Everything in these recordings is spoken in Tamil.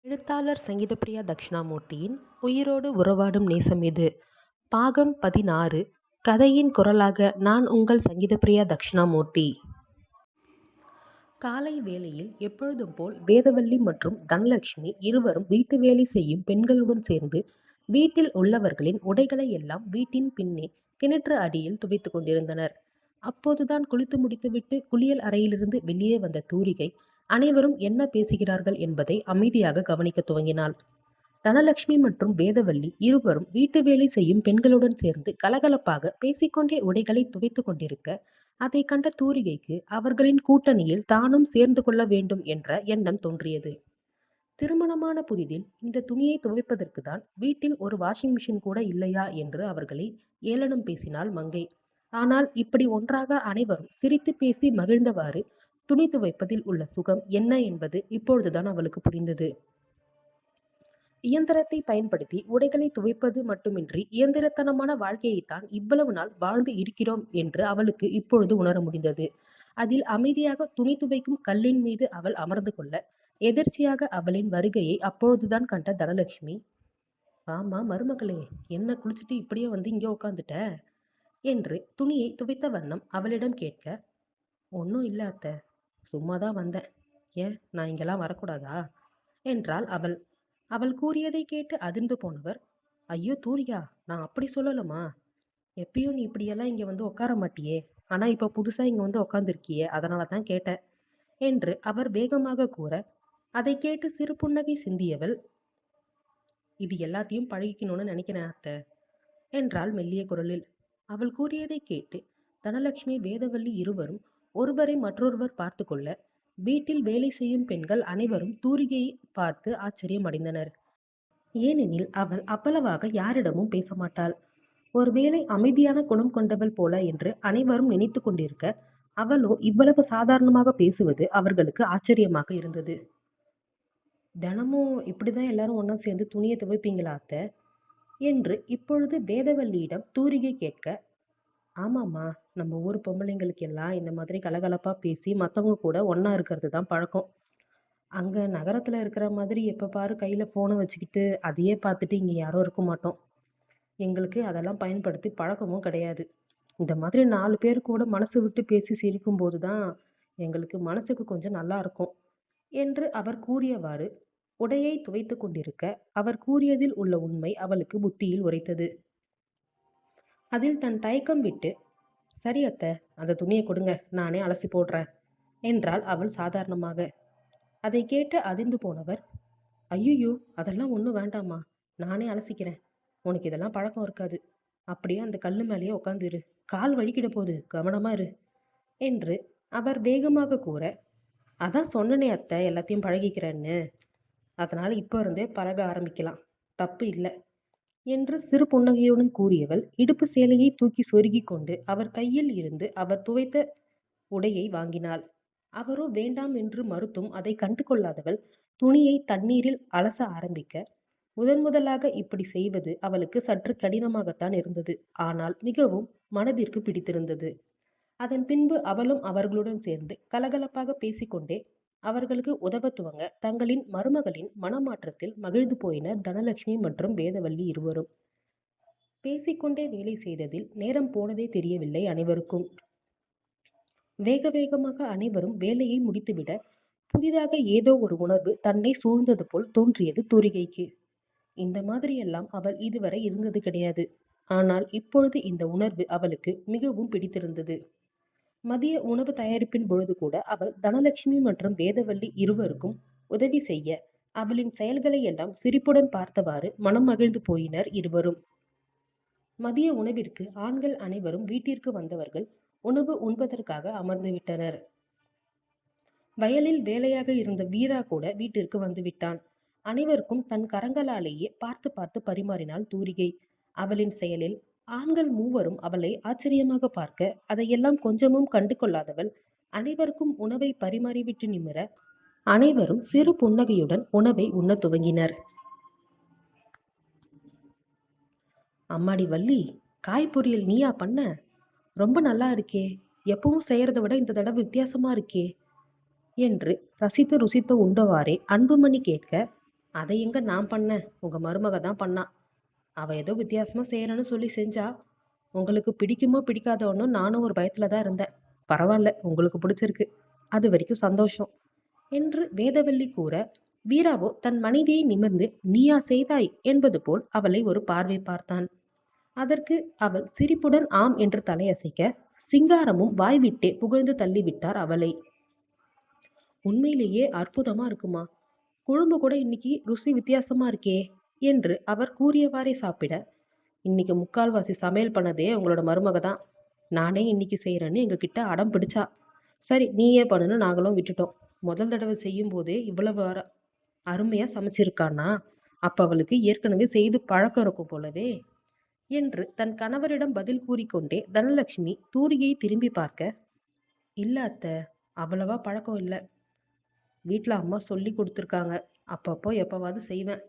எழுத்தாளர் சங்கீதப்பிரியா தக்ஷணாமூர்த்தியின் உயிரோடு உறவாடும் நேசம் இது. பாகம் 16. கதையின் குரலாக நான் உங்கள் சங்கீதப்பிரியா தக்ஷணாமூர்த்தி. காலை வேளையில் எப்பொழுதும் போல் வேதவல்லி மற்றும் தனலட்சுமி இருவரும் வீட்டு வேலை செய்யும் பெண்களுடன் சேர்ந்து வீட்டில் உள்ளவர்களின் உடைகளை எல்லாம் வீட்டின் பின்னே கிணற்று அடியில் துவைத்துக் கொண்டிருந்தனர். அப்போதுதான் குளித்து முடித்துவிட்டு குளியல் அறையிலிருந்து வெளியே வந்த தூரிகை அனைவரும் என்ன பேசுகிறார்கள் என்பதை அமைதியாக கவனிக்க துவங்கினாள். தனலட்சுமி மற்றும் வேதவல்லி இருவரும் வீட்டு வேலை செய்யும் பெண்களுடன் சேர்ந்து கலகலப்பாக பேசிக்கொண்டே உடைகளை துவைத்துக் கொண்டிருக்க, அதை கண்ட தூரிகைக்கு அவர்களின் கூட்டணியில் தானும் சேர்ந்து கொள்ள வேண்டும் என்ற எண்ணம் தோன்றியது. திருமணமான புதிதில் இந்த துணியை துவைப்பதற்கு தான் வீட்டில் ஒரு வாஷிங் மிஷின் கூட இல்லையா என்று அவர்களை ஏளனம் பேசினாள் மங்கை. ஆனால் இப்படி ஒன்றாக அனைவரும் சிரித்து பேசி மகிழ்ந்தவாறு துணி துவைப்பதில் உள்ள சுகம் என்ன என்பது இப்பொழுதுதான் அவளுக்கு புரிந்தது. இயந்திரத்தை பயன்படுத்தி உடைகளை துவைப்பது மட்டுமின்றி இயந்திரத்தனமான வாழ்க்கையைத்தான் இவ்வளவு நாள் வாழ்ந்து இருக்கிறோம் என்று அவளுக்கு இப்பொழுது உணர முடிந்தது. அதில் அமைதியாக துணி துவைக்கும் கல்லின் மீது அவள் அமர்ந்து கொள்ள, எதிர்ச்சியாக அவளின் வருகையை அப்பொழுதுதான் கண்ட தனலட்சுமி, ஆமா மருமகளே, என்ன குளிச்சுட்டு இப்படியே வந்து இங்கே உட்காந்துட்ட என்று துணியை துவைத்த வண்ணம் அவளிடம் கேட்க, ஒன்றும் இல்லை அத்தை, சும்மாதான் வந்தேன். ஏன் நான் இங்கெல்லாம் வரக்கூடாதா என்றாள் அவள். அவள் கூறியதை கேட்டு அதிர்ந்து போனவர், ஐயோ தூரியா, நான் அப்படி சொல்லலம்மா. எப்பயும் நீ இப்படியெல்லாம் இங்கே வந்து உட்கார மாட்டியே, ஆனால் இப்போ புதுசாக இங்கே வந்து உட்காந்துருக்கியே, அதனால தான் கேட்டேன் என்று அவர் வேகமாக கூற, அதை கேட்டு சிறு புன்னகை சிந்தியவள், இது எல்லாத்தையும் பழகிக்கணும்னு நினைக்கிறேன் அத்தை என்றாள் மெல்லிய குரலில். அவள் கூறியதை கேட்டு தனலட்சுமி வேதவல்லி இருவரும் ஒருவரை மற்றொருவர் பார்த்து கொள்ள, வீட்டில் வேலை செய்யும் பெண்கள் அனைவரும் தூரிகையை பார்த்து ஆச்சரியம் அடைந்தனர். ஏனெனில் அவள் அவ்வளவாக யாரிடமும் பேச மாட்டாள். ஒருவேளை அமைதியான குணம் கொண்டவள் போல என்று அனைவரும் நினைத்து கொண்டிருக்க, அவளோ இவ்வளவு சாதாரணமாக பேசுவது அவர்களுக்கு ஆச்சரியமாக இருந்தது. தினமும் இப்படிதான் எல்லாரும் ஒன்றா சேர்ந்து துணியை துவைப்பீங்களா அத்தை என்று இப்பொழுது வேதவல்லியிடம் தூரிகை கேட்க, ஆமாம்மா, நம்ம ஊர் பொம்பளைங்களுக்கு எல்லாம் இந்த மாதிரி கலகலப்பாக பேசி மற்றவங்க கூட ஒன்றா இருக்கிறது தான் பழக்கம். அங்கே நகரத்தில் இருக்கிற மாதிரி எப்போ பாரு கையில் ஃபோனை வச்சுக்கிட்டு அதையே பார்த்துட்டு இங்கே யாரும் இருக்க மாட்டோம். எங்களுக்கு அதெல்லாம் பயன்படுத்தி பழக்கமும் கிடையாது. இந்த மாதிரி 4 பேர் கூட மனசு விட்டு பேசி சிரிக்கும்போது தான் எங்களுக்கு மனசுக்கு கொஞ்சம் நல்லா இருக்கும் என்று அவர் கூறியவாறு உடையை துவைத்து கொண்டிருக்க, அவர் கூறியதில் உள்ள உண்மை அவளுக்கு புத்தியில் உரைத்தது. அதில் தன் தயக்கம் விட்டு, சரி அத்தை, அந்த துணியை கொடுங்க, நானே அலசி போடுறேன் என்றாள் அவள் சாதாரணமாக. அதை கேட்டு அதிர்ந்து போனவர், ஐயோ, அதெல்லாம் ஒன்றும் வேண்டாமா, நானே அலசிக்கிறேன். உனக்கு இதெல்லாம் பழக்கம் இருக்காது. அப்படியே அந்த கல்லு மேலேயே உட்காந்துரு, கால் வலிக்கிட போகுது, கவனமா இரு என்று அவர் வேகமாக கூற, அதான் சொன்னனே அத்தை, எல்லாத்தையும் பழகிக்கிறேன்னு, அதனால இப்போ இருந்தே பழக ஆரம்பிக்கலாம், தப்பு இல்லை என்று சிறு புன்னகையுடன் கூறியவள் இடுப்பு சேலையை தூக்கி சொருகி கொண்டு அவர் கையில் இருந்து அவர் துவைத்த உடையை வாங்கினாள். அவரோ வேண்டாம் என்று மறுத்தும் அதை கண்டு கொள்ளாதவள் துணியை தண்ணீரில் அலச ஆரம்பிக்க, முதலாக இப்படி செய்வது அவளுக்கு சற்று கடினமாகத்தான் இருந்தது. ஆனால் மிகவும் மனதிற்கு பிடித்திருந்தது. அதன் பின்பு அவளும் அவர்களுடன் சேர்ந்து கலகலப்பாக பேசிக்கொண்டே அவர்களுக்கு உதவ துவங்க தங்களின் மருமகளின் மனமாற்றத்தில் மகிழ்ந்து போயினர் தனலட்சுமி மற்றும் வேதவல்லி இருவரும். பேசிக்கொண்டே வேலை செய்ததில் நேரம் போனதே தெரியவில்லை அனைவருக்கும். வேக வேகமாக அனைவரும் வேலையை முடித்துவிட, புதிதாக ஏதோ ஒரு உணர்வு தன்னை சூழ்ந்தது போல் தோன்றியது தூரிகைக்கு. இந்த மாதிரியெல்லாம் அவள் இதுவரை இருந்தது கிடையாது. ஆனால் இப்பொழுது இந்த உணர்வு அவளுக்கு மிகவும் பிடித்திருந்தது. மதிய உணவு தயாரிப்பின் பொழுது கூட அவள் தனலட்சுமி மற்றும் வேதவல்லி இருவருக்கும் உதவி செய்ய, அவளின் செயல்களை எல்லாம் சிரிப்புடன் பார்த்தவாறு மனம் மகிழ்ந்து போயினர் இருவரும். மதிய உணவிற்கு ஆண்கள் அனைவரும் வீட்டிற்கு வந்தவர்கள் உணவு உண்பதற்காக அமர்ந்துவிட்டனர். வயலில் வேலையாக இருந்த வீரா கூட வீட்டிற்கு வந்துவிட்டான். அனைவருக்கும் தன் கரங்களாலேயே பார்த்து பார்த்து பரிமாறினாள் தூரிகை. அவளின் செயலில் ஆண்கள் மூவரும் அவளை ஆச்சரியமாக பார்க்க, அதையெல்லாம் கொஞ்சமும் கண்டு கொள்ளாதவள் அனைவருக்கும் உணவை பரிமாறிவிட்டு நிமிர, அனைவரும் சிறு புன்னகையுடன் உணவை உண்ண துவங்கினர். அம்மாடி வள்ளி, காய் பொரியல் நீயா பண்ண? ரொம்ப நல்லா இருக்கே, எப்பவும் செய்யறதை விட இந்த தடவை வித்தியாசமா இருக்கே என்று ரசித்து ருசித்து உண்டவாறே அன்புமணி கேட்க, அதை எங்க நான் பண்ணேன், உங்க மருமக தான் பண்ணா. அவ ஏதோ வித்தியாசமா செய்யறேன்னு சொல்லி செஞ்சா. உங்களுக்கு பிடிக்குமோ பிடிக்காதோன்னு நானும் ஒரு பயத்துல தான் இருந்தேன். பரவால்ல, உங்களுக்கு பிடிச்சிருக்கு. அது வரைக்கும் சந்தோஷம் என்று வேதவல்லி கூற, வீராவோ தன் மனைவியை நிமிர்ந்து நீயா செய்தாய் என்பது போல் அவளை ஒரு பார்வை பார்த்தான். அதற்கு அவள் சிரிப்புடன் ஆம் என்று தலையசைக்க, சிங்காரமும் வாய்விட்டே புகழ்ந்து தள்ளிவிட்டார் அவளை. உண்மையிலேயே அற்புதமா இருக்குமா, குழம்பு கூட இன்னைக்கு ருசி வித்தியாசமா இருக்கே என்று அவர் கூறியவாறே சாப்பிட, இன்னைக்கு முக்கால்வாசி சமையல் பண்ணதே உங்களோட மருமக தான். நானே இன்னைக்கு செய்யறேன்னு எங்ககிட்ட அடம் பிடிச்சா. சரி நீயே பண்ணுன்னு நாங்களும் விட்டுட்டோம். முதல் தடவை செய்யும் போதே இவ்வளவு அருமையா சமைச்சிருக்கானா, அப்ப அவளுக்கு ஏற்கனவே செய்து பழக்கம் இருக்கும் போலவே என்று தன் கணவரிடம் பதில் கூறிக்கொண்டே தனலட்சுமி தூரியை திரும்பி பார்க்க, இல்ல அத்தை, அவ்வளவா பழக்கம் இல்ல. வீட்ல அம்மா சொல்லி கொடுத்துருக்காங்க. அப்பப்போ எப்பவாவது செய்வேன்.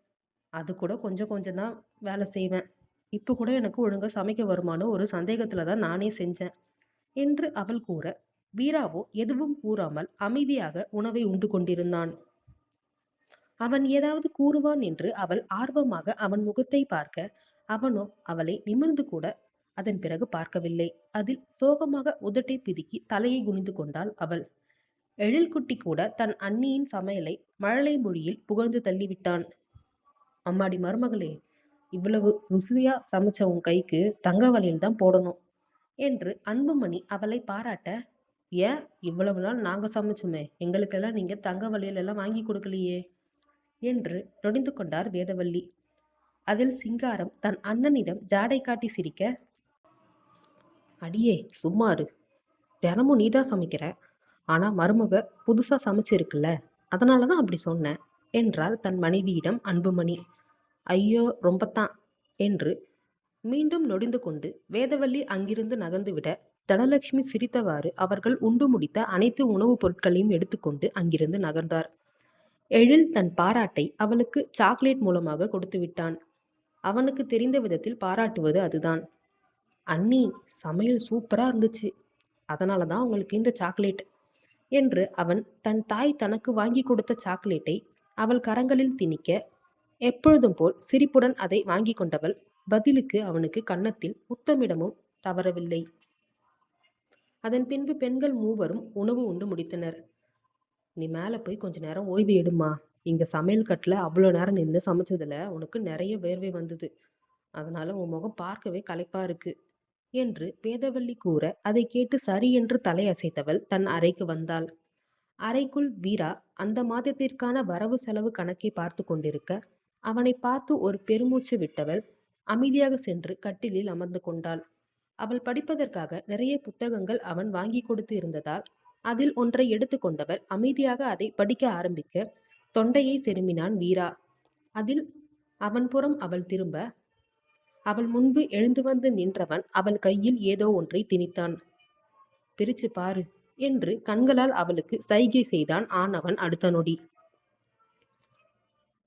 அது கூட கொஞ்சம் கொஞ்சம் தான் வேலை செய்வேன். இப்போ கூட எனக்கு ஒழுங்கா சமைக்க வருமான்னு ஒரு சந்தேகத்துல தான் நானே செஞ்சேன் என்று அவள் கூற, வீராவோ எதுவும் கூறாமல் அமைதியாக உணவை உண்டு கொண்டிருந்தான். அவன் ஏதாவது கூறுவான் என்று அவள் ஆர்வமாக அவன் முகத்தை பார்க்க, அவனோ அவளை நிமிர்ந்து கூட அதன் பிறகு பார்க்கவில்லை. அதில் சோகமாக உதட்டை பிதுக்கி தலையை குனிந்து கொண்டாள் அவள். எழில்குட்டி கூட தன் அண்ணியின் சமையலை மழலை மொழியில் புகழ்ந்து தள்ளிவிட்டான். அம்மாடி மருமகளே, இவ்வளவு ருசியா சமைச்ச உன் கைக்கு தங்க வளையல் தான் போடணும் என்று அன்புமணி அவளை பாராட்ட, ஏன் இவ்வளவு நாள் நாங்க சமைச்சோமே, எங்களுக்கெல்லாம் நீங்க தங்க வளையல் எல்லாம் வாங்கி கொடுக்கலையே என்று நொடிந்து கொண்டார் வேதவல்லி. அதில் சிங்காரம் தன் அண்ணனிடம் ஜாடை காட்டி சிரிக்க, அடியே சும்மாரு, தினமும் நீதான் சமைக்கிற. ஆனா மருமக புதுசா சமைச்சிருக்குல்ல, அதனாலதான் அப்படி சொன்னேன் என்றாள் தன் மனைவியிடம் அன்புமணி. ஐயோ ரொம்பத்தான் என்று மீண்டும் நொடிந்து கொண்டு வேதவல்லி அங்கிருந்து நகர்ந்துவிட, தனலட்சுமி சிரித்தவாறு அவர்கள் உண்டு முடித்த அனைத்து உணவுப் பொருட்களையும் எடுத்துக்கொண்டு அங்கிருந்து நகர்ந்தார். எழில் தன் பாராட்டை அவளுக்கு சாக்லேட் மூலமாக கொடுத்து விட்டான். அவனுக்கு தெரிந்த விதத்தில் பாராட்டுவது அதுதான். அண்ணி, சமையல் சூப்பரா இருந்துச்சு, அதனால தான் உங்களுக்கு இந்த சாக்லேட் என்று அவன் தன் தாய் தனக்கு வாங்கி கொடுத்த சாக்லேட்டை அவள் கரங்களில் திணிக்க, எப்பொழுதும் போல் சிரிப்புடன் அதை வாங்கி கொண்டவள் பதிலுக்கு அவனுக்கு கன்னத்தில் முத்தமிடமும் தவறவில்லை. அதன் பின்பு பெண்கள் மூவரும் உணவு உண்டு முடித்தனர். நீ மேலே போய் கொஞ்ச நேரம் ஓய்வு எடுமா, இங்க சமையல் கட்டில் அவ்வளோ நேரம் நின்று சமைச்சதுல உனக்கு நிறைய வேர்வை வந்தது, அதனால உன் முகம் பார்க்கவே களைப்பா இருக்கு என்று வேதவல்லி கூற, அதை கேட்டு சரி என்று தலையசைத்தவள் தன் அறைக்கு வந்தாள். அறைக்குள் வீரா அந்த மாதத்திற்கான வரவு செலவு கணக்கை பார்த்து கொண்டிருக்க, அவனை பார்த்து ஒரு பெருமூச்சு விட்டவள் அமைதியாக சென்று கட்டிலில் அமர்ந்து கொண்டாள். அவள் படிப்பதற்காக நிறைய புத்தகங்கள் அவன் வாங்கி கொடுத்து இருந்ததால் அதில் ஒன்றை எடுத்துக்கொண்டவள் அமைதியாக அதை படிக்க ஆரம்பிக்க, தொண்டையை செருமினான் வீரா. அதில் அவன் புறம் அவள் திரும்ப, அவள் முன்பு எழுந்து வந்து நின்றவன் அவள் கையில் ஏதோ ஒன்றை திணித்தான். பிரிச்சு பாரு என்று கண்களால் அவளுக்கு சைகை செய்தான் ஆனவன் அடுத்த நொடி.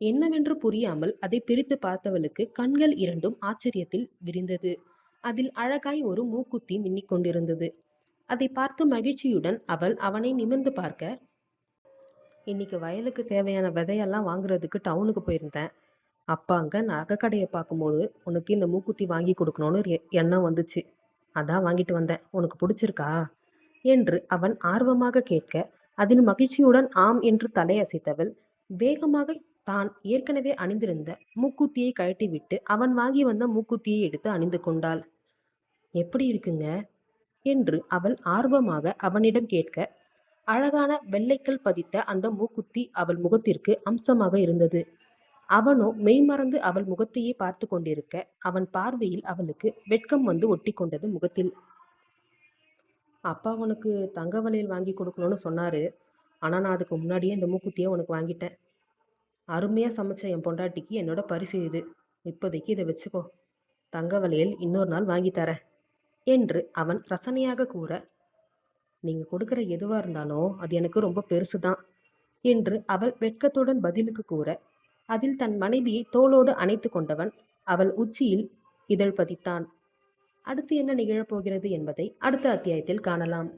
என்னவென்று புரியாமல் அதை பிரித்து பார்த்தவளுக்கு கண்கள் இரண்டும் ஆச்சரியத்தில் விரிந்தது. அதில் அழகாய் ஒரு மூக்குத்தி மின்னிக் கொண்டிருந்தது. அதை பார்த்து மகிழ்ச்சியுடன் அவள் அவனை நிமிர்ந்து பார்க்க, இன்னைக்கு வயலுக்கு தேவையான விதையெல்லாம் வாங்குறதுக்கு டவுனுக்கு போயிருந்தேன். அப்பா அங்கே நகைக்கடையை பார்க்கும்போது உனக்கு இந்த மூக்குத்தி வாங்கி கொடுக்கணும்னு ஒரு எண்ணம் வந்துச்சு. அதான் வாங்கிட்டு வந்தேன். உனக்கு பிடிச்சிருக்கா என்று அவன் ஆர்வமாக கேட்க, அதில் மகிழ்ச்சியுடன் ஆம் என்று தலையசைத்தவள் வேகமாக தான் ஏற்கனவே அணிந்திருந்த மூக்குத்தியை கழட்டிவிட்டு அவன் வாங்கி வந்த மூக்குத்தியை எடுத்து அணிந்து கொண்டாள். எப்படி இருக்குங்க என்று அவள் ஆர்வமாக அவனிடம் கேட்க, அழகான வெள்ளைக்கல் பதித்த அந்த மூக்குத்தி அவள் முகத்திற்கு அம்சமாக இருந்தது. அவனோ மெய்மறந்து அவள் முகத்தையே பார்த்து கொண்டிருக்க, அவன் பார்வையில் அவளுக்கு வெட்கம் வந்து ஒட்டி கொண்டது முகத்தில். அப்பா உனக்கு தங்க வளையல் வாங்கி கொடுக்கணும்னு சொன்னாரு. ஆனால் நான் அதுக்கு முன்னாடியே இந்த மூக்குத்தியை உனக்கு வாங்கிட்டேன். அருமையாக சமைச்ச என் பொண்டாட்டிக்கு என்னோட பரிசு இது. இப்போதைக்கு இதை வச்சுக்கோ. தங்க வளையல் இன்னொரு நாள் வாங்கி தரேன் என்று அவன் ரசனையாக கூற, நீங்கள் கொடுக்குற எதுவாக இருந்தாலும் அது எனக்கு ரொம்ப பெருசு தான் என்று அவள் வெட்கத்துடன் பதிலுக்கு கூற, அதில் தன் மனைவியை தோளோடு அணைத்து கொண்டவன் அவள் உச்சியில் இதழ் பதித்தான். அடுத்து என்ன நிகழப்போகிறது என்பதை அடுத்த அத்தியாயத்தில் காணலாம்.